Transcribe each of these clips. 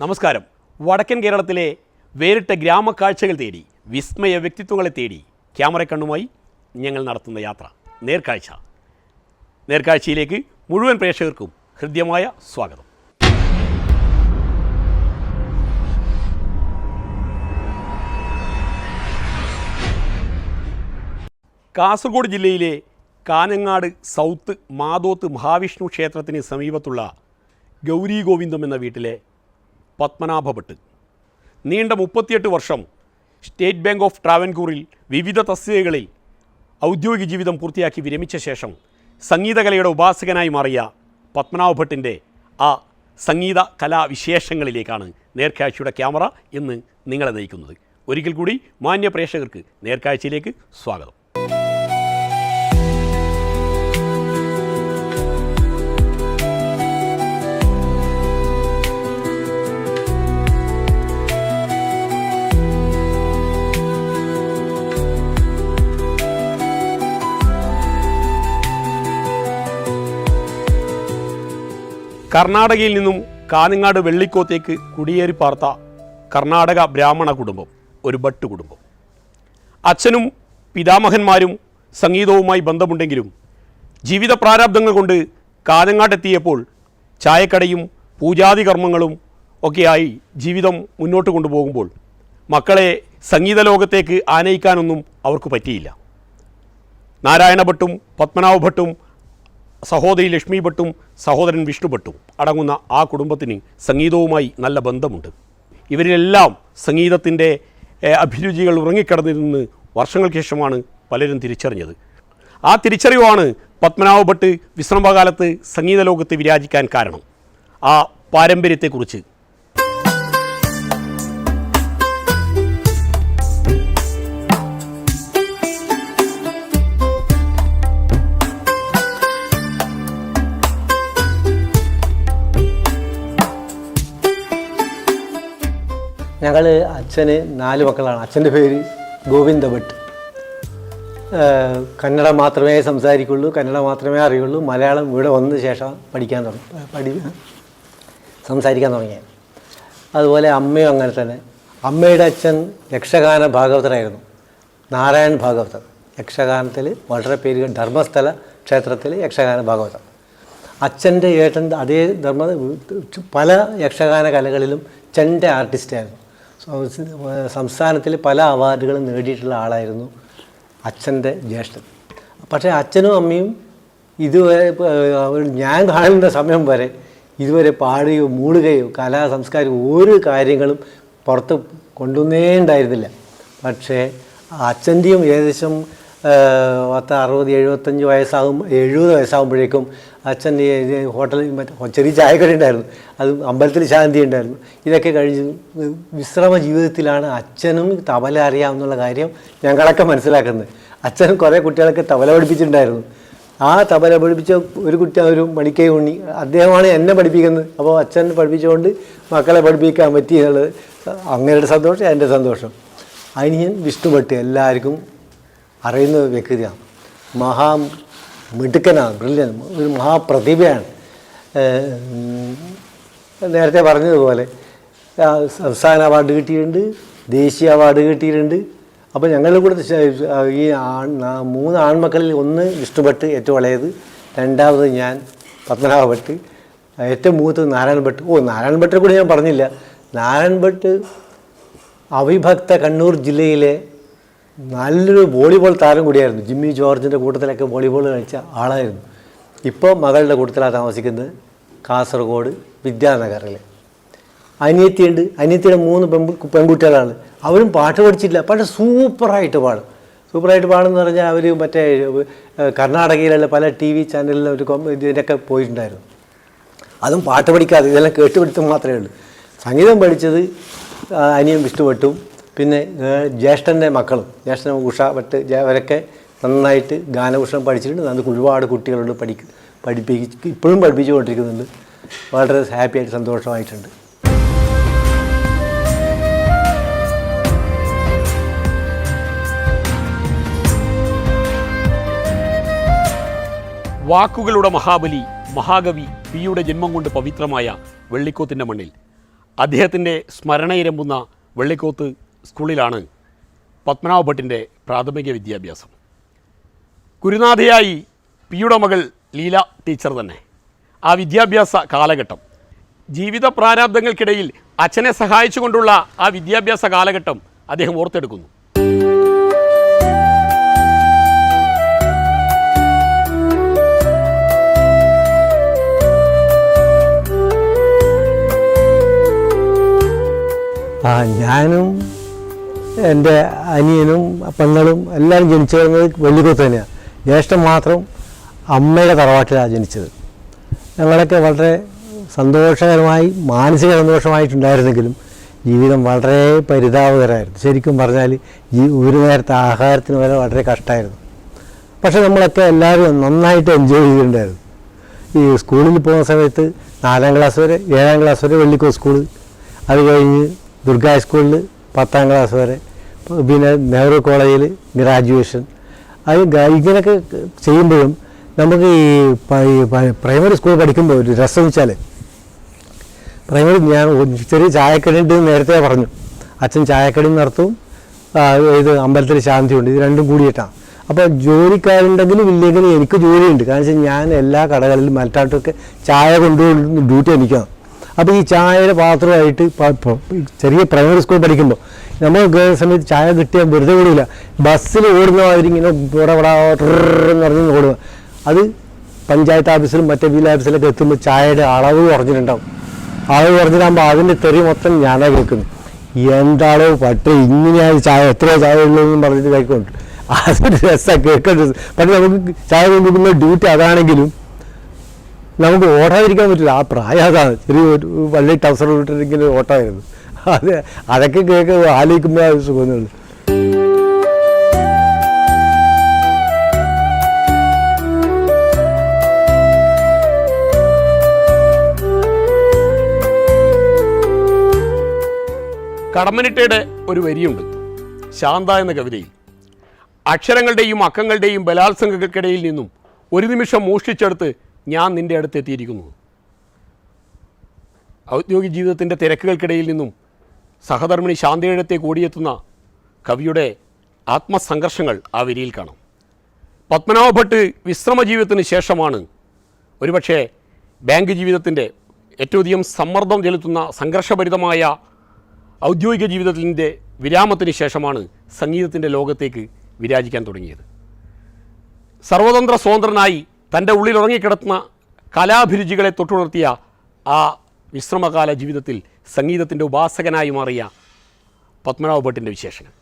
നമസ്കാരം. വടക്കൻ കേരളത്തിലെ വേറിട്ട ഗ്രാമക്കാഴ്ചകൾ തേടി, വിസ്മയ വ്യക്തിത്വങ്ങളെ തേടി ക്യാമറ കണ്ണുമായി ഞങ്ങൾ നടത്തുന്ന യാത്ര നേർക്കാഴ്ച. നേർക്കാഴ്ചയിലേക്ക് മുഴുവൻ പ്രേക്ഷകർക്കും ഹൃദ്യമായ സ്വാഗതം. കാസർഗോഡ് ജില്ലയിലെ കാഞ്ഞങ്ങാട് സൗത്ത് മാതോത്ത് മഹാവിഷ്ണു ക്ഷേത്രത്തിന് സമീപത്തുള്ള ഗൗരി ഗോവിന്ദം എന്ന വീട്ടിലെ പത്മനാഭഭട്ട് നീണ്ട 38 വർഷം സ്റ്റേറ്റ് ബാങ്ക് ഓഫ് ട്രാവൻകൂറിൽ വിവിധ തസ്തികകളിൽ ഔദ്യോഗിക ജീവിതം പൂർത്തിയാക്കി വിരമിച്ച ശേഷം സംഗീതകലയുടെ ഉപാസകനായി മാറിയ പത്മനാഭഭട്ടിൻ്റെ ആ സംഗീത കലാവിശേഷങ്ങളിലേക്കാണ് നേർക്കാഴ്ചയുടെ ക്യാമറ ഇന്ന് നിങ്ങളെ നയിക്കുന്നത്. ഒരിക്കൽ കൂടി മാന്യ പ്രേക്ഷകർക്ക് നേർക്കാഴ്ചയിലേക്ക് സ്വാഗതം. കർണാടകയിൽ നിന്നും കാഞ്ഞങ്ങാട് വെള്ളിക്കോത്തേക്ക് കുടിയേറി പാർത്ത കർണാടക ബ്രാഹ്മണ കുടുംബം, ഒരു ഭട്ട് കുടുംബം. അച്ഛനും പിതാമഹന്മാരും സംഗീതവുമായി ബന്ധമുണ്ടെങ്കിലും ജീവിത പ്രാരാബ്ദങ്ങൾ കൊണ്ട് കാഞ്ഞങ്ങാട്ടെത്തിയപ്പോൾ ചായക്കടയും പൂജാതി കർമ്മങ്ങളും ഒക്കെയായി ജീവിതം മുന്നോട്ട് കൊണ്ടുപോകുമ്പോൾ മക്കളെ സംഗീത ലോകത്തേക്ക് ആനയിക്കാനൊന്നും അവർക്ക് പറ്റിയില്ല. നാരായണ ഭട്ടും പത്മനാഭ ഭട്ടും സഹോദരി ലക്ഷ്മി ഭട്ടും സഹോദരൻ വിഷ്ണു ഭട്ടും അടങ്ങുന്ന ആ കുടുംബത്തിന് സംഗീതവുമായി നല്ല ബന്ധമുണ്ട്. ഇവരിലെല്ലാം സംഗീതത്തിൻ്റെ അഭിരുചികൾ ഉറങ്ങിക്കിടന്നിരുന്ന് വർഷങ്ങൾക്ക് ശേഷമാണ് പലരും തിരിച്ചറിഞ്ഞത്. ആ തിരിച്ചറിവാണ് പത്മനാഭ ഭട്ട് വിശ്രമകാലത്ത് സംഗീത ലോകത്ത് വിരാജിക്കാൻ കാരണം. ആ പാരമ്പര്യത്തെക്കുറിച്ച് ഞങ്ങൾ അച്ഛന് 4 മക്കളാണ്. അച്ഛൻ്റെ പേര് ഗോവിന്ദ ഭട്ട്. കന്നഡ മാത്രമേ സംസാരിക്കുള്ളൂ, കന്നഡ മാത്രമേ അറിയുള്ളൂ. മലയാളം ഇവിടെ വന്ന ശേഷം സംസാരിക്കാൻ തുടങ്ങിയത്. അതുപോലെ അമ്മയും അങ്ങനെ തന്നെ. അമ്മയുടെ അച്ഛൻ യക്ഷഗാന ഭാഗവതരായിരുന്നു, നാരായൺ ഭാഗവതർ. യക്ഷഗാനത്തിൽ വളരെ പേര്, ധർമ്മസ്ഥല ക്ഷേത്രത്തിൽ യക്ഷഗാന ഭാഗവതർ. അച്ഛൻ്റെ ഏട്ടൻ അതേ പല യക്ഷഗാന കലകളിലും ചെണ്ട ആർട്ടിസ്റ്റായിരുന്നു. സംസ്ഥാനത്തിൽ പല അവാർഡുകളും നേടിയിട്ടുള്ള ആളായിരുന്നു അച്ഛൻ്റെ ജ്യേഷ്ഠൻ. പക്ഷേ അച്ഛനും അമ്മയും ഇതുവരെ, ഞാൻ കാണുന്ന സമയം വരെ ഇതുവരെ പാടുകയോ മൂടുകയോ കലാ സംസ്കാരം ഒരു കാര്യങ്ങളും പുറത്ത് കൊണ്ടുവന്നേ ഉണ്ടായിരുന്നില്ല. പക്ഷേ അച്ഛൻ്റെയും ഏകദേശം 60-75 70 വയസ്സാകുമ്പോഴേക്കും അച്ഛൻ ഹോട്ടലിൽ ചെറിയ ചായക്കട ഉണ്ടായിരുന്നു, അത് അമ്പലത്തിൽ ശാന്തി ഉണ്ടായിരുന്നു. ഇതൊക്കെ കഴിഞ്ഞ് വിശ്രമ ജീവിതത്തിലാണ് അച്ഛനും തബല അറിയാമെന്നുള്ള കാര്യം ഞങ്ങളൊക്കെ മനസ്സിലാക്കുന്നത്. അച്ഛൻ കുറേ കുട്ടികളൊക്കെ തബല പഠിപ്പിച്ചിട്ടുണ്ടായിരുന്നു. ആ തബല പഠിപ്പിച്ച ഒരു കുട്ടി, ഒരു മണിക്കൈ ഉണ്ണി, അദ്ദേഹമാണ് എന്നെ പഠിപ്പിക്കുന്നത്. അപ്പോൾ അച്ഛൻ പഠിപ്പിച്ചുകൊണ്ട് മക്കളെ പഠിപ്പിക്കാൻ പറ്റി എന്നുള്ളത് അങ്ങയുടെ സന്തോഷം, എൻ്റെ സന്തോഷം. അനിയൻ വിഷ്ണു ഭട്ട് എല്ലാവർക്കും അറിയുന്ന വ്യക്തിയാണ്. മിടുക്കനാണ്, ബ്രില്യൻ, ഒരു മഹാപ്രതിഭയാണ്. നേരത്തെ പറഞ്ഞതുപോലെ സംസ്ഥാന അവാർഡ് കിട്ടിയിട്ടുണ്ട്, ദേശീയ അവാർഡ് കിട്ടിയിട്ടുണ്ട്. അപ്പോൾ ഞങ്ങളുടെ കൂടെ ഈ 3 ആൺമക്കളിൽ ഒന്ന് വിഷ്ണു ഭട്ട്, ഏറ്റവും ഇളയത്. രണ്ടാമത് ഞാൻ പത്മനാഭ ഭട്ട്, ഏറ്റവും മൂത്തത് നാരായണ ഭട്ട്. നാരായണ ഭട്ടിനെ കൂടി ഞാൻ പറഞ്ഞില്ല. നാരായണ ഭട്ട് അവിഭക്ത കണ്ണൂർ ജില്ലയിലെ നല്ലൊരു വോളിബോൾ താരം കൂടിയായിരുന്നു. ജിമ്മി ജോർജിൻ്റെ കൂട്ടത്തിലൊക്കെ വോളിബോൾ കളിച്ച ആളായിരുന്നു. ഇപ്പോൾ മകളുടെ കൂട്ടത്തിലാണ് താമസിക്കുന്നത്, കാസർഗോഡ് വിദ്യാനഗറിൽ. അനിയത്തിയുണ്ട്. അനിയത്തിയുടെ 3 പെൺകുട്ടികളാണ്. അവരും പാട്ട് പഠിച്ചില്ല, പക്ഷേ സൂപ്പറായിട്ട് പാടും. സൂപ്പറായിട്ട് പാടുമെന്ന് പറഞ്ഞാൽ അവർ മറ്റേ കർണാടകയിലുള്ള പല TV ചാനലിലും ഒരു ഇതിനൊക്കെ പോയിട്ടുണ്ടായിരുന്നു. അതും പാട്ട് പഠിക്കാതെ, ഇതെല്ലാം കേട്ടുപിടുത്തം മാത്രമേ ഉള്ളൂ. സംഗീതം പഠിച്ചത് അനിയൻ വിഷ്ണു ഭട്ടും പിന്നെ ജ്യേഷ്ഠൻ്റെ മക്കളും, ജ്യേഷ്ഠൻ ഉഷ ഭട്ട്, അവരൊക്കെ നന്നായിട്ട് ഗാനഭൂഷണം പഠിച്ചിട്ടുണ്ട്. നമുക്ക് ഒരുപാട് കുട്ടികളോട് ഇപ്പോഴും പഠിപ്പിച്ചുകൊണ്ടിരിക്കുന്നുണ്ട്. വളരെ ഹാപ്പിയായിട്ട് സന്തോഷമായിട്ടുണ്ട്. വാക്കുകളുടെ മഹാബലി മഹാകവി പിയുടെ ജന്മം കൊണ്ട് പവിത്രമായ വെള്ളിക്കോത്തിൻ്റെ മണ്ണിൽ അദ്ദേഹത്തിൻ്റെ സ്മരണയിരമ്പുന്ന വെള്ളിക്കോത്ത് സ്കൂളിലാണ് പത്മനാഭ ഭട്ടിൻ്റെ പ്രാഥമിക വിദ്യാഭ്യാസം. ഗുരുനാഥയായി പിയുടെ മകൾ ലീല ടീച്ചർ തന്നെ. ആ വിദ്യാഭ്യാസ കാലഘട്ടം, ജീവിത പ്രാരാബ്ദങ്ങൾക്കിടയിൽ അച്ഛനെ സഹായിച്ചുകൊണ്ടുള്ള ആ വിദ്യാഭ്യാസ കാലഘട്ടം അദ്ദേഹം ഓർത്തെടുക്കുന്നു. ഞാനും എൻ്റെ അനിയനും പെങ്ങളും എല്ലാവരും ജനിച്ചു വരുന്നത് വെള്ളിക്കോത്ത് തന്നെയാണ്. ജ്യേഷ്ഠൻ മാത്രം അമ്മയുടെ തറവാട്ടിലാണ് ജനിച്ചത്. ഞങ്ങളൊക്കെ വളരെ സന്തോഷകരമായി മാനസിക സന്തോഷമായിട്ടുണ്ടായിരുന്നെങ്കിലും ജീവിതം വളരെ പരിതാപകരമായിരുന്നു. ശരിക്കും പറഞ്ഞാൽ ഒരു നേരത്തെ ആഹാരത്തിന് വരെ വളരെ കഷ്ടമായിരുന്നു. പക്ഷേ നമ്മളൊക്കെ എല്ലാവരും നന്നായിട്ട് എൻജോയ് ചെയ്തിട്ടുണ്ടായിരുന്നു. ഈ സ്കൂളിൽ പോകുന്ന സമയത്ത് 4ാം ക്ലാസ് വരെ 7ാം ക്ലാസ് വരെ വെള്ളിക്കോത്ത് സ്കൂള്, അത് കഴിഞ്ഞ് ദുർഗാ സ്കൂളിൽ 10ാം ക്ലാസ് വരെ, പിന്നെ നെഹ്റു കോളേജിൽ ഗ്രാജുവേഷൻ. അത് ഇങ്ങനെയൊക്കെ ചെയ്യുമ്പോഴും നമുക്ക് ഈ പ്രൈമറി സ്കൂൾ പഠിക്കുമ്പോൾ ഒരു രസം വെച്ചാൽ, പ്രൈമറി ഞാൻ ചെറിയ ചായക്കടി ഉണ്ട് നേരത്തെ പറഞ്ഞു. അച്ഛൻ ചായക്കടി നടത്തും, ഇത് അമ്പലത്തിൽ ശാന്തിയുണ്ട്, ഇത് രണ്ടും കൂടിയിട്ടാണ്. അപ്പോൾ ജോലിക്കാരുണ്ടെങ്കിലും ഇല്ലെങ്കിലും എനിക്ക് ജോലിയുണ്ട്. കാരണം വെച്ചാൽ ഞാൻ എല്ലാ കടകളിലും മലട്ടാട്ടൊക്കെ ചായ കൊണ്ടുപോകുന്ന ഡ്യൂട്ടി എനിക്കാണ്. അപ്പോൾ ഈ ചായയുടെ പാത്രമായിട്ട് ചെറിയ പ്രൈമറി സ്കൂൾ പഠിക്കുമ്പോൾ നമ്മൾ കയറുന്ന സമയത്ത് ചായ കിട്ടിയാൽ വെറുതെ ഓടില്ല. ബസ്സിൽ ഓടുന്ന മാതിരി ഇങ്ങനെ ഇവിടെ എന്ന് പറഞ്ഞ് ഓടുക. അത് പഞ്ചായത്ത് ഓഫീസിലും മറ്റേ വില്ലേജ് ഓഫീസിലൊക്കെ എത്തുമ്പോൾ ചായയുടെ അളവ് കുറഞ്ഞിട്ടുണ്ടാവും. അളവ് കുറഞ്ഞിട്ടാകുമ്പോൾ അതിൻ്റെ തെറി മൊത്തം ഞാനാണ് കേൾക്കുന്നത്. എന്താണോ പട്ട് ഇങ്ങനെയാണ് ചായ, എത്രയോ ചായ ഉള്ളതെന്നും പറഞ്ഞിട്ട് കഴിക്കൊണ്ട് അതൊരു രസമാണ് കേൾക്കേണ്ടത്. പക്ഷേ നമുക്ക് ചായ കൊണ്ടുപോകുന്ന ഡ്യൂട്ടി അതാണെങ്കിലും നമുക്ക് ഓടാതിരിക്കാൻ പറ്റില്ല. ആ പ്രായം അതാണ്. ചെറിയൊരു വള്ളി ടൗസർ ഇട്ടിരിക്കുന്ന ഓട്ടമായിരുന്നു. അതൊക്കെ ആലോചിക്കുമ്പോൾ അത് സുഖമൊന്നുമില്ല. കടമ്മനിട്ടയുടെ ഒരു വരിയുണ്ട് ശാന്ത എന്ന കവിതയിൽ. അക്ഷരങ്ങളുടെയും അക്കങ്ങളുടെയും ബലാത്സംഗങ്ങൾക്കിടയിൽ നിന്നും ഒരു നിമിഷം മോഷ്ടിച്ചെടുത്ത് ഞാൻ നിൻ്റെ അടുത്തെത്തിയിരിക്കുന്നു. ഔദ്യോഗിക ജീവിതത്തിൻ്റെ തിരക്കുകൾക്കിടയിൽ നിന്നും സഹധർമ്മിണി ശാന്തയിടത്തേക്ക് ഓടിയെത്തുന്ന കവിയുടെ ആത്മസംഘർഷങ്ങൾ ആ വരിയിൽ കാണാം. പത്മനാഭ ഭട്ട് വിശ്രമ ജീവിതത്തിന് ശേഷമാണ്, ഒരുപക്ഷെ ബാങ്ക് ജീവിതത്തിൻ്റെ ഏറ്റവും അധികം സമ്മർദ്ദം ചെലുത്തുന്ന സംഘർഷഭരിതമായ ഔദ്യോഗിക ജീവിതത്തിൻ്റെ വിരാമത്തിന് ശേഷമാണ് സംഗീതത്തിൻ്റെ ലോകത്തേക്ക് വിരാജിക്കാൻ തുടങ്ങിയത്. സർവതന്ത്ര സ്വതന്ത്രനായി തൻ്റെ ഉള്ളിൽ ഉറങ്ങിക്കിടത്തുന്ന കലാഭിരുചികളെ തൊട്ടുണർത്തിയ ആ വിശ്രമകാല ജീവിതത്തിൽ സംഗീതത്തിൻ്റെ ഉപാസകനായി മാറിയ പത്മനാഭ ഭട്ടിൻ്റെ വിശേഷങ്ങൾ.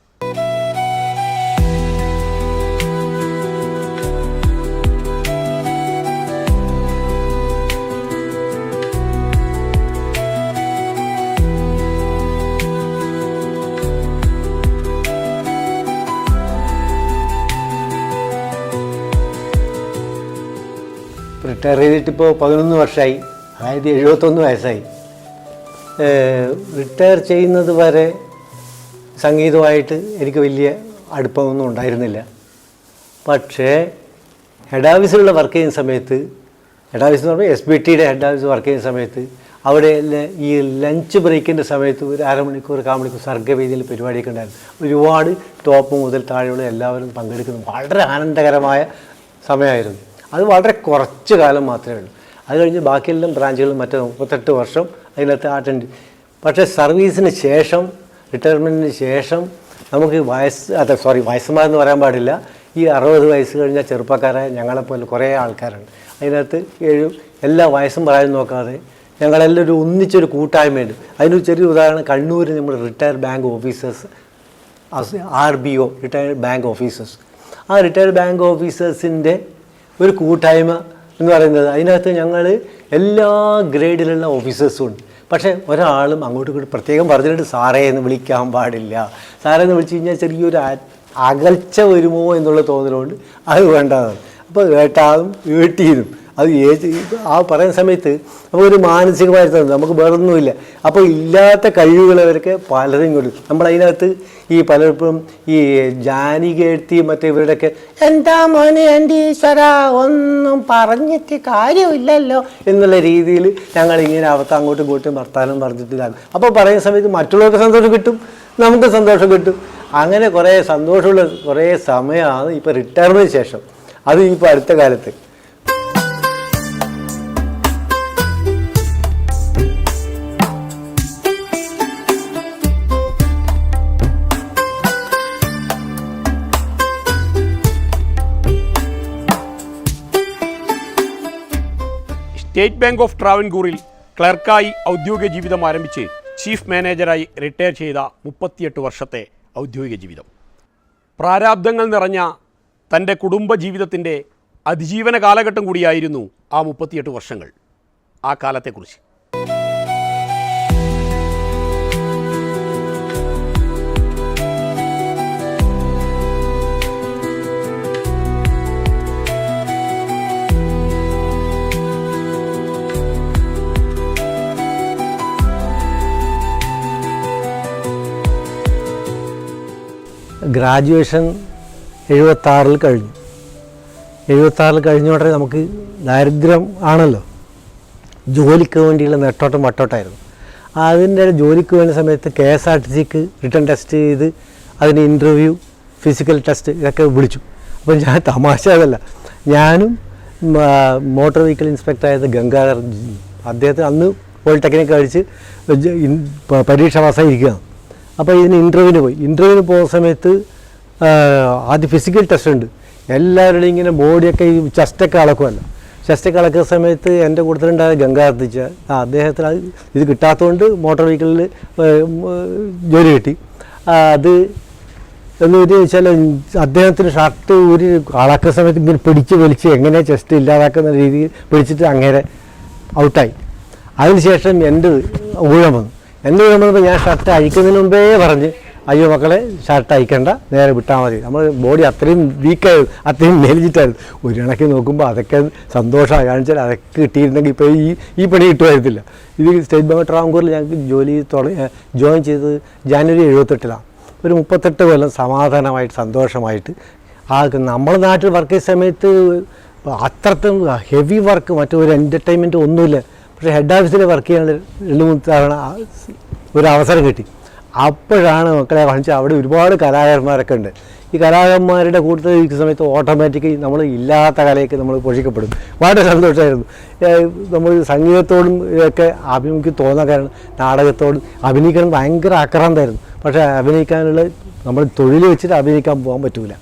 റിട്ടയർ ചെയ്തിട്ടിപ്പോൾ 11 വർഷമായി. അതായത് 71 വയസ്സായി. റിട്ടയർ ചെയ്യുന്നത് വരെ സംഗീതമായിട്ട് എനിക്ക് വലിയ അടുപ്പമൊന്നും ഉണ്ടായിരുന്നില്ല. പക്ഷേ ഹെഡ് ഓഫീസിലുള്ള വർക്ക് ചെയ്യുന്ന സമയത്ത്, ഹെഡ് ഓഫീസ് എന്ന് പറയുമ്പോൾ SBTയുടെ ഹെഡ് ഓഫീസ് വർക്ക് ചെയ്യുന്ന സമയത്ത്, അവിടെ ഈ ലഞ്ച് ബ്രേക്കിൻ്റെ സമയത്ത് ഒരു അരമണിക്കൂർ കാമണിക്കൂർ സർഗ്ഗവേദിയിൽ പരിപാടിയൊക്കെ ഉണ്ടായിരുന്നു. ഒരുപാട് ടോപ്പ് മുതൽ താഴെയുള്ള എല്ലാവരും പങ്കെടുക്കുന്നു. വളരെ ആനന്ദകരമായ സമയമായിരുന്നു. അത് വളരെ കുറച്ച് കാലം മാത്രമേ ഉള്ളൂ. അത് കഴിഞ്ഞ് ബാക്കിയെല്ലാം ബ്രാഞ്ചുകളും മറ്റേ 38 വർഷം അതിനകത്ത് അറ്റൻഡ്. പക്ഷേ സർവീസിന് ശേഷം, റിട്ടയർമെൻറ്റിന് ശേഷം നമുക്ക് വയസ്സന്മാരെന്ന് പറയാൻ പാടില്ല, ഈ 60 വയസ്സ് കഴിഞ്ഞ ചെറുപ്പക്കാരായ ഞങ്ങളെപ്പോലെ കുറേ ആൾക്കാരുണ്ട്. അതിനകത്ത് എല്ലാ വയസ്സും പറയാൻ നോക്കാതെ ഞങ്ങളെല്ലാവരും ഒന്നിച്ചൊരു കൂട്ടായ്മയുണ്ട്. അതിനൊരു ചെറിയ ഉദാഹരണം, കണ്ണൂർ നമ്മുടെ retired bank officers, RBO retired bank officers, ആ റിട്ടയർഡ് ബാങ്ക് ഓഫീസേഴ്സിൻ്റെ ഒരു കൂട്ടായ്മ എന്ന് പറയുന്നത്, അതിനകത്ത് ഞങ്ങൾ എല്ലാ ഗ്രേഡിലുള്ള ഓഫീസേഴ്സും ഉണ്ട്. പക്ഷേ ഒരാളും അങ്ങോട്ടും ഇങ്ങോട്ട് പ്രത്യേകം പറഞ്ഞിട്ട് സാറേ എന്ന് വിളിക്കാൻ പാടില്ല. സാറേ എന്ന് വിളിച്ചു കഴിഞ്ഞാൽ ചെറിയൊരു അകൽച്ച വരുമോ എന്നുള്ള തോന്നലുകൊണ്ട് അത് വേണ്ടതാണ്. അപ്പോൾ ഏട്ടാതും ഏട്ടീനും അത് ആ പറയുന്ന സമയത്ത് അപ്പോൾ ഒരു മാനസികമായിട്ട് നമുക്ക് വേറൊന്നുമില്ല. അപ്പോൾ ഇല്ലാത്ത കഴിവുകളവരൊക്കെ പലരും കൊടുക്കും. നമ്മളതിനകത്ത് ഈ പലർക്കും ഈ ജാനിക എഴുത്തി മറ്റേ ഇവരുടെയൊക്കെ എന്താ മോനെ എൻ്റെ ഈശ്വര ഒന്നും പറഞ്ഞിട്ട് കാര്യമില്ലല്ലോ എന്നുള്ള രീതിയിൽ ഞങ്ങളിങ്ങനെ അങ്ങോട്ടും ഇങ്ങോട്ടും വർത്താനം പറഞ്ഞിട്ടില്ലാകും. അപ്പോൾ പറയുന്ന സമയത്ത് മറ്റുള്ളവർക്ക് സന്തോഷം കിട്ടും, നമുക്ക് സന്തോഷം കിട്ടും. അങ്ങനെ കുറേ സന്തോഷമുള്ള കുറേ സമയമാണ് ഇപ്പോൾ റിട്ടയർമെൻറ്റിന് ശേഷം. അത് ഇപ്പോൾ അടുത്ത കാലത്ത് സ്റ്റേറ്റ് ബാങ്ക് ഓഫ് ട്രാവൻകൂറിൽ ക്ലർക്കായി ഔദ്യോഗിക ജീവിതം ആരംഭിച്ച് ചീഫ് മാനേജറായി റിട്ടയർ ചെയ്ത 38 വർഷത്തെ ഔദ്യോഗിക ജീവിതം. പ്രാരാബ്ദങ്ങൾ നിറഞ്ഞ തൻ്റെ കുടുംബ ജീവിതത്തിൻ്റെ അതിജീവന കാലഘട്ടം കൂടിയായിരുന്നു ആ 38 വർഷങ്ങൾ. ആ കാലത്തെക്കുറിച്ച് ഗ്രാജുവേഷൻ 76 കഴിഞ്ഞു. 76 കഴിഞ്ഞ ഉടനെ നമുക്ക് ദാരിദ്ര്യം ആണല്ലോ, ജോലിക്ക് വേണ്ടിയുള്ള നെട്ടോട്ടം വട്ടോട്ടായിരുന്നു. അതിൻ്റെ ജോലിക്ക് വേണ്ട സമയത്ത് KSRTC റിട്ടേൺ ടെസ്റ്റ് ചെയ്ത് അതിന് ഇൻ്റർവ്യൂ, ഫിസിക്കൽ ടെസ്റ്റ് ഇതൊക്കെ വിളിച്ചു. അപ്പോൾ ഞാൻ തമാശ അതല്ല, ഞാനും മോട്ടോർ വെഹിക്കിൾ ഇൻസ്പെക്ടറായത് ഗംഗാധർ, അദ്ദേഹത്തിന് അന്ന് പോളിടെക്നിക് കഴിച്ച് പരീക്ഷ പാസ്സായി ഇരിക്കുകയാണ്. അപ്പോൾ ഇതിന് ഇൻ്റർവ്യൂവിന് പോയി. ഇൻ്റർവ്യൂവിന് പോകുന്ന സമയത്ത് ആദ്യം ഫിസിക്കൽ ടെസ്റ്റ് ഉണ്ട്. എല്ലാവരുടെയും ഇങ്ങനെ ബോഡിയൊക്കെ ഈ ചെസ്റ്റൊക്കെ അളക്കുമല്ലോ. ചെസ്റ്റൊക്കെ അളക്കുന്ന സമയത്ത് എൻ്റെ കൂട്ടത്തിലുണ്ടായ ഗംഗാർത്തിച്ച അദ്ദേഹത്തിന് ഇത് കിട്ടാത്തതുകൊണ്ട് മോട്ടോർ വെഹിക്കിളിൽ ജോലി കിട്ടി. അത് എന്ന് ചോദിച്ചാൽ അദ്ദേഹത്തിന് ഷർട്ട് ഒരു അളക്കുന്ന സമയത്ത് ഇങ്ങനെ പിടിച്ച് വലിച്ച് എങ്ങനെ ചെസ്റ്റ് ഇല്ലാതാക്കുന്ന രീതിയിൽ പിടിച്ചിട്ട് അങ്ങനെ ഔട്ടായി. അതിനുശേഷം എൻ്റെ ഊഴം വന്നു. എൻ്റെ ഊഴം വന്നപ്പോൾ ഞാൻ ഷർട്ട് അഴിക്കുന്നതിന് മുമ്പേ പറഞ്ഞ് അയ്യോ മക്കളെ ഷർട്ട് അയക്കണ്ട, നേരെ വിട്ടാൽ മതി. നമ്മൾ ബോഡി അത്രയും വീക്കായിരുന്നു, അത്രയും മെലിഞ്ഞിട്ടായിരുന്നു. ഒരു കണക്കിന് നോക്കുമ്പോൾ അതൊക്കെ സന്തോഷമായി. കാണിച്ചാൽ അതൊക്കെ കിട്ടിയിരുന്നെങ്കിൽ ഇപ്പോൾ ഈ പണി കിട്ടുമായിരുന്നില്ല. ഇത് സ്റ്റേറ്റ് ബാങ്ക് ഓഫ് ട്രാവൻകൂറിൽ ഞങ്ങൾക്ക് ജോയിൻ ചെയ്തത് ജാനുവരി 78 ഒരു 38 കൊല്ലം സമാധാനമായിട്ട് സന്തോഷമായിട്ട് നമ്മുടെ നാട്ടിൽ വർക്ക് ചെയ്യുന്ന സമയത്ത് അത്രത്തും ഹെവി വർക്ക് മറ്റൊരു എൻ്റർടൈൻമെൻറ്റ് ഒന്നുമില്ല. പക്ഷേ ഹെഡ് ഓഫീസിൽ വർക്ക് ചെയ്യാൻ 2-3 തവണ ഒരു അവസരം കിട്ടി. അപ്പോഴാണ് മക്കളെ കാണിച്ചാൽ അവിടെ ഒരുപാട് കലാകാരന്മാരൊക്കെ ഉണ്ട്. ഈ കലാകാരന്മാരുടെ കൂട്ടത്തിൽ ഇരിക്കുന്ന സമയത്ത് ഓട്ടോമാറ്റിക്കലി നമ്മൾ ഇല്ലാത്ത കലയൊക്കെ നമ്മൾ പോഷിക്കപ്പെടും. വളരെ സന്തോഷമായിരുന്നു. നമ്മൾ സംഗീതത്തോടും ഒക്കെ ആഭിമുഖ്യം തോന്നാൻ കാരണം നാടകത്തോടും അഭിനയിക്കാൻ ഭയങ്കര ആക്രാന്തമായിരുന്നു. പക്ഷേ അഭിനയിക്കാനുള്ള നമ്മൾ തൊഴിൽ വെച്ചിട്ട് അഭിനയിക്കാൻ പോകാൻ പറ്റില്ല.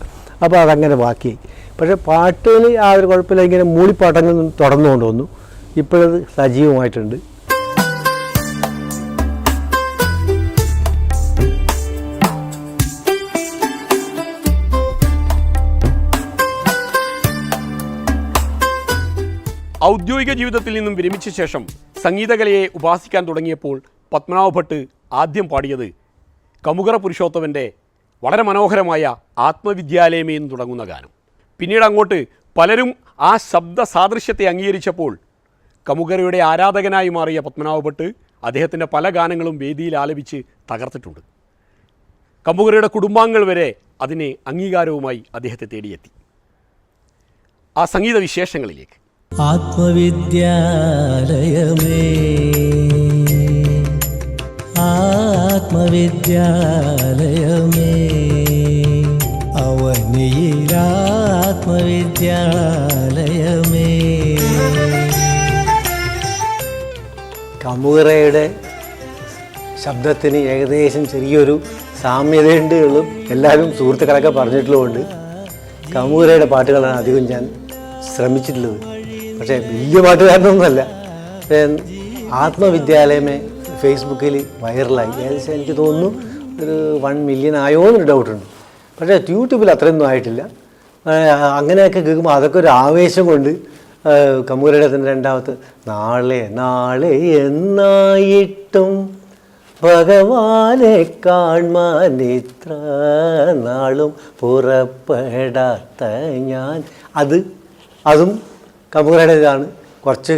അപ്പോൾ അതങ്ങനെ ബാക്കിയായി. പക്ഷേ പാട്ടിന് ആ ഒരു കുഴപ്പമില്ല, ഇങ്ങനെ മൂളിപ്പാട്ടങ്ങൾ തുടർന്നു കൊണ്ടുവന്നു. ഇപ്പോഴത് സജീവമായിട്ടുണ്ട്. ഔദ്യോഗിക ജീവിതത്തിൽ നിന്നും വിരമിച്ച ശേഷം സംഗീതകലയെ ഉപാസിക്കാൻ തുടങ്ങിയപ്പോൾ പത്മനാഭ ഭട്ട് ആദ്യം പാടിയത് കമുകറ പുരുഷോത്തമൻ്റെ വളരെ മനോഹരമായ ആത്മവിദ്യാലയമേ എന്ന് തുടങ്ങുന്ന ഗാനം. പിന്നീട് അങ്ങോട്ട് പലരും ആ ശബ്ദ സാദൃശ്യത്തെ അംഗീകരിച്ചപ്പോൾ കമുകറയുടെ ആരാധകനായി മാറിയ പത്മനാഭ ഭട്ട് അദ്ദേഹത്തിൻ്റെ പല ഗാനങ്ങളും വേദിയിൽ ആലപിച്ച് തകർത്തിട്ടുണ്ട്. കമുകറയുടെ കുടുംബാംഗങ്ങൾ വരെ അതിനെ അംഗീകാരവുമായി അദ്ദേഹത്തെ തേടിയെത്തി. ആ സംഗീത വിശേഷങ്ങളിലേക്ക്. ആത്മവിദ്യാലയമേ ആത്മവിദ്യാലയമേ അവനിയിലാത്മവിദ്യാലയമേ. കമുകറയുടെ ശബ്ദത്തിന് ഏകദേശം ചെറിയൊരു സാമ്യതയുണ്ടുകളും എല്ലാവരും സുഹൃത്തുക്കളൊക്കെ പറഞ്ഞിട്ടുള്ളതുകൊണ്ട് കമുകറയുടെ പാട്ടുകളാണ് അധികം ഞാൻ ശ്രമിച്ചിട്ടുള്ളത്. പക്ഷേ വലിയ പാട്ടുകാരനൊന്നുമല്ല. ആത്മവിദ്യാലയമേ ഫേസ്ബുക്കിൽ വൈറലായി. ഏകദേശം എനിക്ക് തോന്നുന്നു ഒരു 1 മില്യൺ ആയോ എന്നൊരു ഡൗട്ടുണ്ട്. പക്ഷേ യൂട്യൂബിൽ അത്രയൊന്നും ആയിട്ടില്ല. അങ്ങനെയൊക്കെ കേൾക്കുമ്പോൾ അതൊക്കെ ഒരു ആവേശം കൊണ്ട് കമുകറയുടെ തന്നെ രണ്ടാമത്തെ നാളെ നാളെ എന്നായിട്ടും ഭഗവാനെ കാൺമാൻ ഇത്ര നാളും പുറപ്പെടാത്ത ഞാൻ, അതും കമുകറയുടെ ഇതാണ്. കുറച്ച്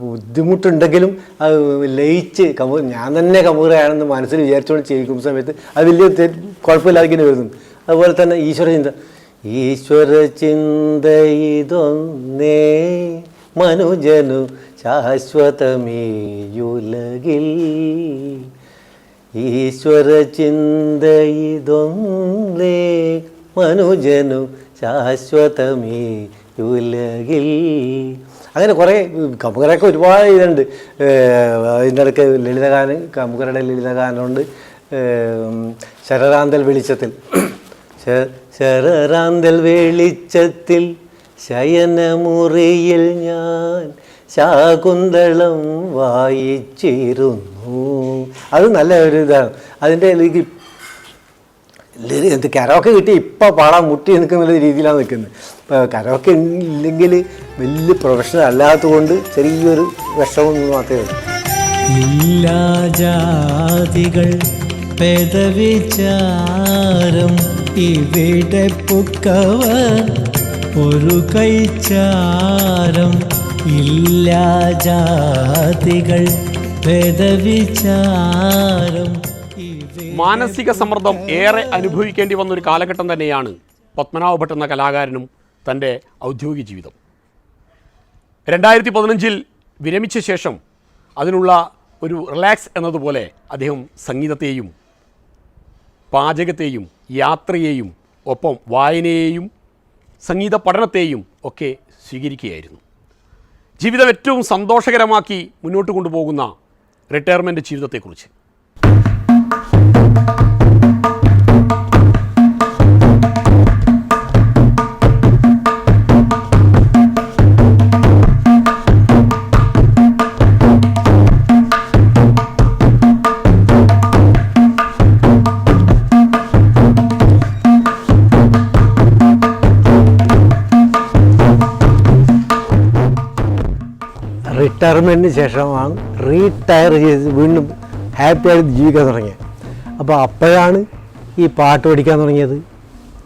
ബുദ്ധിമുട്ടുണ്ടെങ്കിലും അത് ലയിച്ച് ഞാൻ തന്നെ കമുകറയാണെന്ന് മനസ്സിൽ വിചാരിച്ചുകൊണ്ട് ചെയ്യിക്കുന്ന സമയത്ത് അത് വലിയ കുഴപ്പമില്ലാതെ ഇങ്ങനെ വരുന്നുണ്ട്. അതുപോലെ തന്നെ ഈശ്വരചിന്ത ഇതൊന്നേ മനുജനു ശാശ്വതമേയുലകിൽ ഈശ്വരചിന്തയിതൊന്നേ മനുജനു ശാശ്വതമേയുലകിൽ. അങ്ങനെ കുറേ കമുകറയൊക്കെ ഒരുപാട് ഇതുണ്ട്. അതിൻ്റെ ഇടയ്ക്ക് ലളിതഗാനം, കമുകറയുടെ ലളിതഗാനമുണ്ട്. ശരറാന്തൽ വെളിച്ചത്തിൽ ശരറാന്തൽ വെളിച്ചത്തിൽ ശയനമുറിയിൽ ഞാൻ ശാകുന്തളം വായിച്ചിരുന്നു. അത് നല്ല ഒരു ഇതാണ്. അതിൻ്റെ എന്ത് കരോക്കെ കിട്ടി ഇപ്പം പാടാൻ മുട്ടി നിൽക്കുന്ന രീതിയിലാണ് നിൽക്കുന്നത്. ഇപ്പോൾ കരോക്കെ ഇല്ലെങ്കിൽ വലിയ പ്രൊഫഷണൽ അല്ലാത്തതുകൊണ്ട് ചെറിയൊരു വിഷമം മാത്രമേ ഉള്ളൂ. ഇല്ലാ ജാതികൾ പെദവിചാരം ഇവിടെ പുക്കവർ ഒരു കൈച്ചാരം. ഇല്ലാ ജാതികൾ പെദവിചാരം. മാനസിക സമ്മർദ്ദം ഏറെ അനുഭവിക്കേണ്ടി വന്നൊരു കാലഘട്ടം തന്നെയാണ് പത്മനാഭ ഭട്ട് എന്ന കലാകാരനും തൻ്റെ ഔദ്യോഗിക ജീവിതം. 2015 വിരമിച്ച ശേഷം അതിനുള്ള ഒരു റിലാക്സ് എന്നതുപോലെ അദ്ദേഹം സംഗീതത്തെയും പാചകത്തെയും യാത്രയെയും ഒപ്പം വായനയെയും സംഗീത പഠനത്തെയും ഒക്കെ സ്വീകരിക്കുകയായിരുന്നു. ജീവിതം ഏറ്റവും സന്തോഷകരമാക്കി മുന്നോട്ട് കൊണ്ടുപോകുന്ന റിട്ടയർമെൻറ്റ് ജീവിതത്തെക്കുറിച്ച്. റിട്ടയർമെൻറ്റിന് ശേഷമാണ് റീടയർ ചെയ്ത് വീണ്ടും ഹാപ്പിയായിട്ട് ജീവിക്കാൻ തുടങ്ങിയത്. അപ്പോൾ അപ്പോഴാണ് ഈ പാട്ട് പഠിക്കാൻ തുടങ്ങിയത്,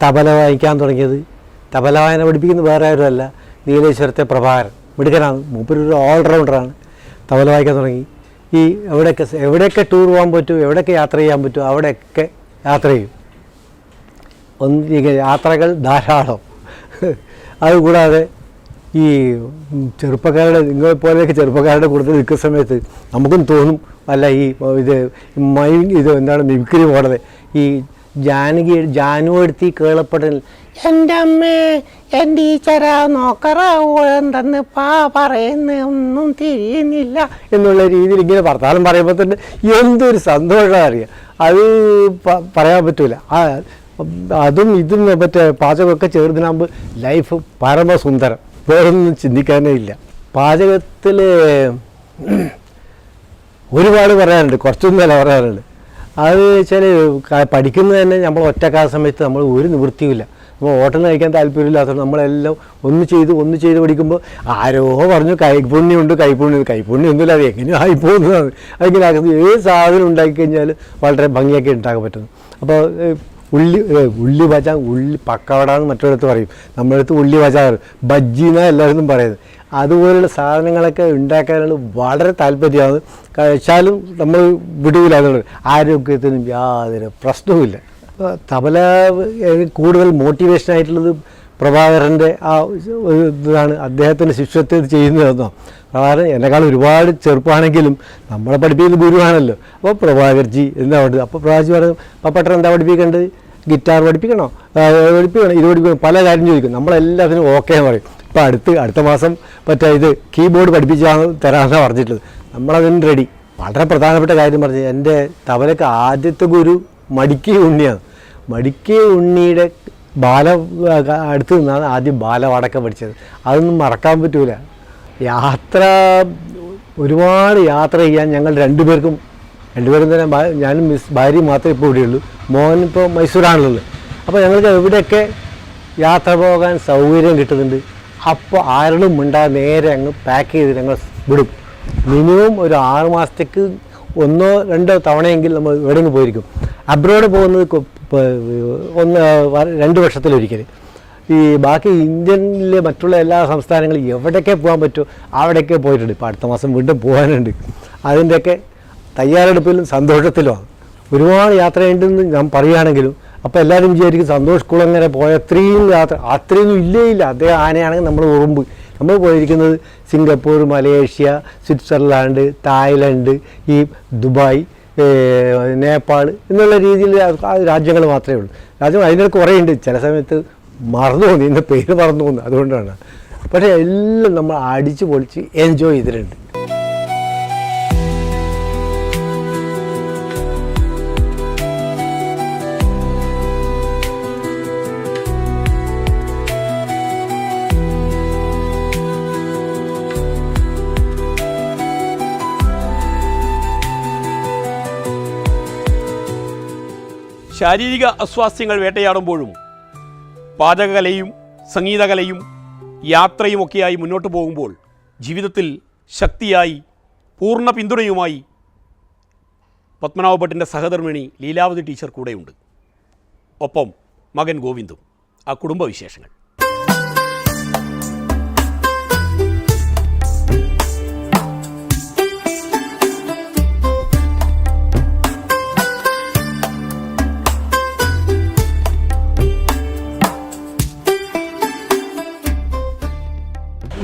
തബല വായിക്കാൻ തുടങ്ങിയത്. തബല വായന പഠിപ്പിക്കുന്നത് വേറെ ആരുമല്ല, നീലേശ്വരത്തെ പ്രഭാകരൻ. മിടുക്കനാണ്, മൂപ്പരൊരു ഓൾറൗണ്ടറാണ്. തബല വായിക്കാൻ തുടങ്ങി. ഈ എവിടെയൊക്കെ ടൂർ പോകാൻ പറ്റും, എവിടെയൊക്കെ യാത്ര ചെയ്യാൻ പറ്റും അവിടെയൊക്കെ യാത്ര ചെയ്യും. യാത്രകൾ ധാരാളം. അതുകൂടാതെ ഈ ചെറുപ്പക്കാരുടെ, നിങ്ങളെപ്പോലെയൊക്കെ ചെറുപ്പക്കാരുടെ കൂടുതൽ നിൽക്കുന്ന സമയത്ത് നമുക്കും തോന്നും, അല്ല ഈ ഇത് എന്താണ് മിമിക്രി മോഡൽ. ഈ ജാനു എടുത്തി കേളപ്പെടൽ എൻ്റെ അമ്മേ എൻ്റെ ടീച്ചറ നോക്കറ എന്തെന്ന് പറയുന്ന ഒന്നും തിരിയുന്നില്ല എന്നുള്ള രീതിയിൽ ഇങ്ങനെ വർത്താനം പറയുമ്പോൾ തന്നെ എന്തൊരു സന്തോഷം അറിയാം. അത് പറയാൻ പറ്റൂല. അതും ഇതും മറ്റേ പാചകമൊക്കെ ചേർന്നിനാകുമ്പോൾ ലൈഫ് പരമസുന്ദരം, വേറൊന്നും ചിന്തിക്കാനേ ഇല്ല. പാചകത്തിൽ ഒരുപാട് പറയാനുണ്ട്, കുറച്ചൊന്നുമല്ല പറയാനുണ്ട്. അത് വെച്ചാൽ പഠിക്കുന്നത് തന്നെ നമ്മൾ ഒറ്റക്കാല സമയത്ത് നമ്മൾ ഒരു നിവൃത്തിയുമില്ല. നമ്മൾ ഹോട്ടലിൽ കഴിക്കാൻ താല്പര്യമില്ലാത്തത് നമ്മളെല്ലാം ഒന്ന് ചെയ്ത് പഠിക്കുമ്പോൾ ആരോ പറഞ്ഞു കൈപ്പുണ്യൊന്നുമില്ല, അത് എങ്ങനെയും ആയിപ്പോകുന്നതാണ്. അതിങ്ങനെ ആക്കുന്നത് ഏത് സാധനം ഉണ്ടാക്കി കഴിഞ്ഞാൽ വളരെ ഭംഗിയാക്കി ഉണ്ടാക്കാൻ പറ്റുന്നു. അപ്പോൾ ഉള്ളി ബജ, പക്കവട എന്ന് മറ്റൊരിടത്ത് പറയും, നമ്മളടുത്ത് ഉള്ളി ബജ, ബജ്ജി എന്നാണ് എല്ലാവരും പറയുന്നത്. അതുപോലുള്ള സാധനങ്ങളൊക്കെ ഉണ്ടാക്കാനുള്ള വളരെ താല്പര്യമാണ്. കഴിച്ചാലും നമ്മൾ വിടുവില്ല, അതുകൊണ്ട് ആരോഗ്യത്തിനും യാതൊരു പ്രശ്നവുമില്ല. തബല കൂടുതൽ മോട്ടിവേഷനായിട്ടുള്ളത് പ്രഭാകരൻ്റെ ആ ഇതാണ്. അദ്ദേഹത്തിൻ്റെ ശിഷ്യത്തെ ഇത് ചെയ്യുന്നതെന്നോ. പ്രഭാകരൻ എന്നെക്കാൾ ഒരുപാട് ചെറുപ്പമാണെങ്കിലും നമ്മളെ പഠിപ്പിക്കുന്ന ഗുരുവാണല്ലോ. അപ്പോൾ പ്രഭാകർജി എന്താ വേണ്ടത്? അപ്പോൾ പ്രഭാകർജി പറഞ്ഞു, പപ്പട്ടൻ എന്താ പഠിപ്പിക്കേണ്ടത്? ഗിറ്റാർ പഠിപ്പിക്കണോ, പഠിപ്പിക്കണം, ഇത് പഠിപ്പിക്കണം, പല കാര്യം ചോദിക്കും. നമ്മളെല്ലാത്തിനും ഓക്കെ പറയും. ഇപ്പോൾ അടുത്ത മാസം ഇത് കീബോർഡ് തരാമെന്നാണ് പറഞ്ഞിട്ടുള്ളത്. നമ്മളതിന് റെഡി. വളരെ പ്രധാനപ്പെട്ട കാര്യം പറഞ്ഞു, എൻ്റെ തബലക്ക് ആദ്യത്തെ ഗുരു മടിക്കി ഉണ്ണിയാണ്. മടിക്കി ഉണ്ണിയുടെ അടുത്ത് നിന്നാണ് ആദ്യം ബാലവാടക്കം പഠിച്ചത്. അതൊന്നും മറക്കാൻ പറ്റൂല. ഒരുപാട് യാത്ര ചെയ്യാൻ ഞങ്ങൾ രണ്ടുപേരും തന്നെ, ഞാനും ഭാര്യയും മാത്രമേ ഇപ്പോൾ ഇവിടെയുള്ളൂ. മോനിപ്പോൾ മൈസൂരാണുള്ളത്. അപ്പോൾ ഞങ്ങൾക്ക് എവിടെയൊക്കെ യാത്ര പോകാൻ സൗകര്യം കിട്ടുന്നുണ്ട് അപ്പോൾ ആരോടും മിണ്ടാതെ നേരെ അങ്ങ് പാക്ക് ചെയ്ത് ഞങ്ങൾ വിടും. മിനിമം ഒരു 6 മാസത്തേക്ക് 1-2 തവണയെങ്കിൽ നമ്മൾ എവിടെയെങ്കിലും പോയിരിക്കും. അബ്രോഡ് പോകുന്നത് 2 വർഷത്തിലൊരിക്കൽ. ഈ ബാക്കി ഇന്ത്യനിലെ മറ്റുള്ള എല്ലാ സംസ്ഥാനങ്ങളും എവിടെയൊക്കെ പോകാൻ പറ്റുമോ അവിടെയൊക്കെ പോയിട്ടുണ്ട്. ഇപ്പോൾ അടുത്ത മാസം വീണ്ടും പോകാനുണ്ട്. അതിൻ്റെയൊക്കെ തയ്യാറെടുപ്പിലും സന്തോഷത്തിലുമാണ്. ഒരുപാട് യാത്രയുണ്ടെന്ന് ഞാൻ പറയുകയാണെങ്കിലും അപ്പോൾ എല്ലാവരും വിചാരിക്കും സന്തോഷ് കുളങ്ങര പോയ അത്രയും യാത്ര അത്രയൊന്നും ഇല്ല. അദ്ദേഹം ആനയാണെങ്കിൽ നമ്മൾ ഉറുമ്പ്. നമ്മൾ പോയിരിക്കുന്നത് സിംഗപ്പൂർ, മലേഷ്യ, സ്വിറ്റ്സർലാൻഡ്, തായ്ലൻഡ്, ഈ ദുബായ്, നേപ്പാൾ എന്നുള്ള രീതിയിൽ രാജ്യങ്ങൾ മാത്രമേ ഉള്ളൂ. രാജ്യം അതിനൊക്കെ കുറേ ഉണ്ട്. ചില സമയത്ത് മറന്നു പോകുന്നു, ഇതിൻ്റെ പേര് മറന്നു പോകുന്നു, അതുകൊണ്ടാണ്. പക്ഷേ എല്ലാം നമ്മൾ അടിച്ച് പൊളിച്ച് എൻജോയ് ചെയ്തിട്ടുണ്ട്. ശാരീരിക അസ്വാസ്ഥ്യങ്ങൾ വേട്ടയാടുമ്പോഴും പാചകകലയും സംഗീതകലയും യാത്രയുമൊക്കെയായി മുന്നോട്ട് പോകുമ്പോൾ ജീവിതത്തിൽ ശക്തിയായി പൂർണ്ണ പിന്തുണയുമായി പത്മനാഭ ഭട്ടിൻ്റെ സഹധർമ്മിണി ലീലാവതി ടീച്ചർ കൂടെയുണ്ട്. ഒപ്പം മകൻ ഗോവിന്ദും. ആ കുടുംബവിശേഷങ്ങൾ.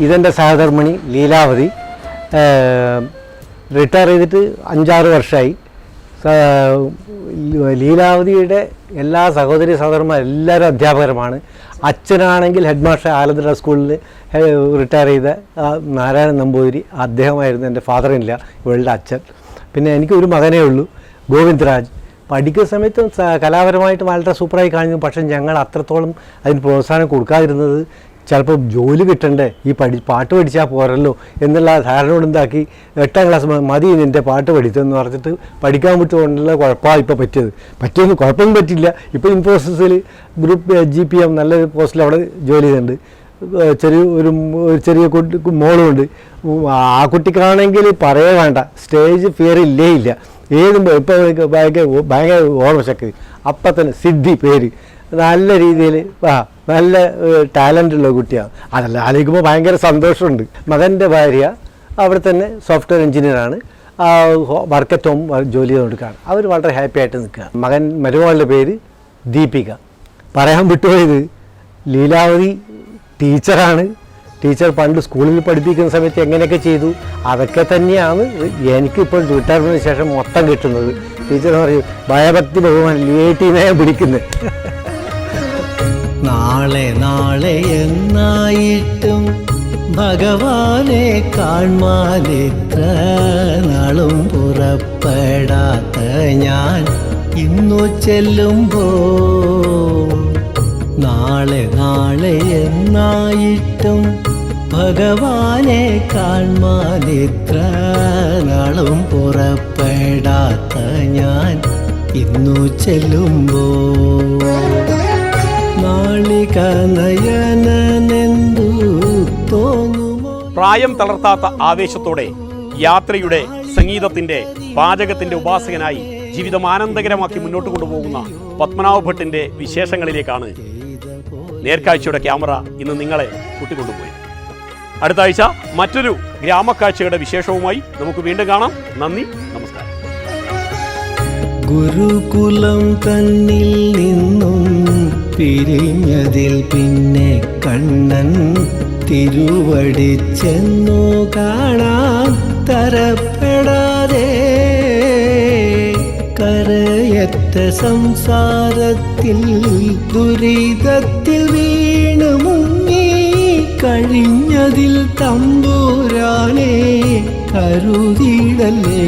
ഇതെൻ്റെ സഹധർമ്മിണി ലീലാവതി. റിട്ടയർ ചെയ്തിട്ട് 5-6 വർഷമായി. ലീലാവതിയുടെ എല്ലാ സഹോദരി സഹോദരന്മാർ എല്ലാവരും അധ്യാപകരുമാണ്. അച്ഛനാണെങ്കിൽ ഹെഡ് മാസ്റ്റർ ആലത്തറ സ്കൂളിൽ റിട്ടയർ ചെയ്ത നാരായണൻ നമ്പൂതിരി, അദ്ദേഹമായിരുന്നു എൻ്റെ ഫാദർ ഇല്ല, ഇവളുടെ അച്ഛൻ. പിന്നെ എനിക്കൊരു മകനേ ഉള്ളൂ, ഗോവിന്ദ്രാജ്. പഠിക്കുന്ന സമയത്ത് കലാപരമായിട്ട് വളരെ സൂപ്പറായി കാണിക്കും. പക്ഷേ ഞങ്ങൾ അത്രത്തോളം അതിന് പ്രോത്സാഹനം കൊടുക്കാതിരുന്നത് ചിലപ്പോൾ ജോലി കിട്ടണ്ടേ, ഈ പാട്ട് പഠിച്ചാൽ പോരല്ലോ എന്നുള്ള ധാരണ എന്താക്കി 8ാം ക്ലാസ് മതി നിൻ്റെ പാട്ട് പഠിച്ചതെന്ന് പറഞ്ഞിട്ട് പഠിക്കാൻ വിട്ടുകൊണ്ടുള്ള കുഴപ്പമാണ് ഇപ്പോൾ പറ്റിയൊന്നും കുഴപ്പമൊന്നും പറ്റില്ല. ഇപ്പോൾ ഇൻഫോസിസിൽ ഗ്രൂപ്പ് GPM നല്ലൊരു പോസ്റ്റിൽ അവിടെ ജോലി ചെയ്യുന്നുണ്ട്. ചെറിയ മോളുമുണ്ട്. ആ കുട്ടിക്കാണെങ്കിൽ പറയേ വേണ്ട, സ്റ്റേജ് ഫിയർ ഇല്ല. ഏതും ഇപ്പോൾ ഭയങ്കര ഓർമ്മശക്തി. അപ്പം തന്നെ സിദ്ധി പേര്, നല്ല രീതിയിൽ നല്ല ടാലൻ്റുള്ള കുട്ടിയാണ്. അതെല്ലാം ആലോചിക്കുമ്പോൾ ഭയങ്കര സന്തോഷമുണ്ട്. മകൻ്റെ ഭാര്യ അവിടെ തന്നെ സോഫ്റ്റ്വെയർ എഞ്ചിനീയറാണ്. വർക്ക് അറ്റ് ഹോം ജോലി ചെയ്തുകൊടുക്കുകയാണ്. അവർ വളരെ ഹാപ്പി ആയിട്ട് നിൽക്കുകയാണ്. മരുമകളുടെ പേര് ദീപിക. പറയാൻ വിട്ടുപോയത്, ലീലാവതി ടീച്ചറാണ്. ടീച്ചർ പണ്ട് സ്കൂളിൽ പഠിപ്പിക്കുന്ന സമയത്ത് എങ്ങനെയൊക്കെ ചെയ്തു അതൊക്കെ തന്നെയാണ് എനിക്കിപ്പോൾ റിട്ടയർമെൻറ്റിന് ശേഷം മൊത്തം കിട്ടുന്നത്. ടീച്ചർ പറയും ഭയഭക്തി ബഹുമാനം ലിയേറ്റീനെ പിടിക്കുന്നത്. നാളെ നാളെ എന്നായിട്ടും ഭഗവാനെ കാൺമാലിത്ര നാളും പുറപ്പെടാത്ത ഞാൻ ഇന്നു ചെല്ലുമ്പോൾ, നാളെ നാളെ എന്നായിട്ടും ഭഗവാനെ കാൺമാലിത്ര നാളും പുറപ്പെടാത്ത ഞാൻ ഇന്നു ചെല്ലുമ്പോൾ, നാളിക നയനനെന്തു തോന്നുമോ. പ്രായം തളർത്താത്ത ആവേശത്തോടെ യാത്രയുടെ, സംഗീതത്തിൻ്റെ, പാചകത്തിൻ്റെ ഉപാസകനായി ജീവിതം ആനന്ദകരമാക്കി മുന്നോട്ട് കൊണ്ടുപോകുന്ന പത്മനാഭ ഭട്ടിൻ്റെ വിശേഷങ്ങളിലേക്കാണ് നേർക്കാഴ്ചയുടെ ക്യാമറ ഇന്ന് നിങ്ങളെ കൂട്ടിക്കൊണ്ടുപോയത്. അടുത്ത ആഴ്ച മറ്റൊരു ഗ്രാമക്കാഴ്ചയുടെ വിശേഷവുമായി നമുക്ക് വീണ്ടും കാണാം. നന്ദി, നമസ്കാരം. ഗുരുകുലം തന്നിൽ നിന്നും പിരിഞ്ഞതിൽ പിന്നെ കണ്ണൻ തിരുവടി ചെന്നു കാണാൻ തരപ്പെടാതെ, കരയറ്റ സംസാരത്തിൽ ദുരിതത്തിൽ വീണു മുങ്ങി കഴിഞ്ഞതിൽ തമ്പുരാനെ കരുതിടല്ലേ.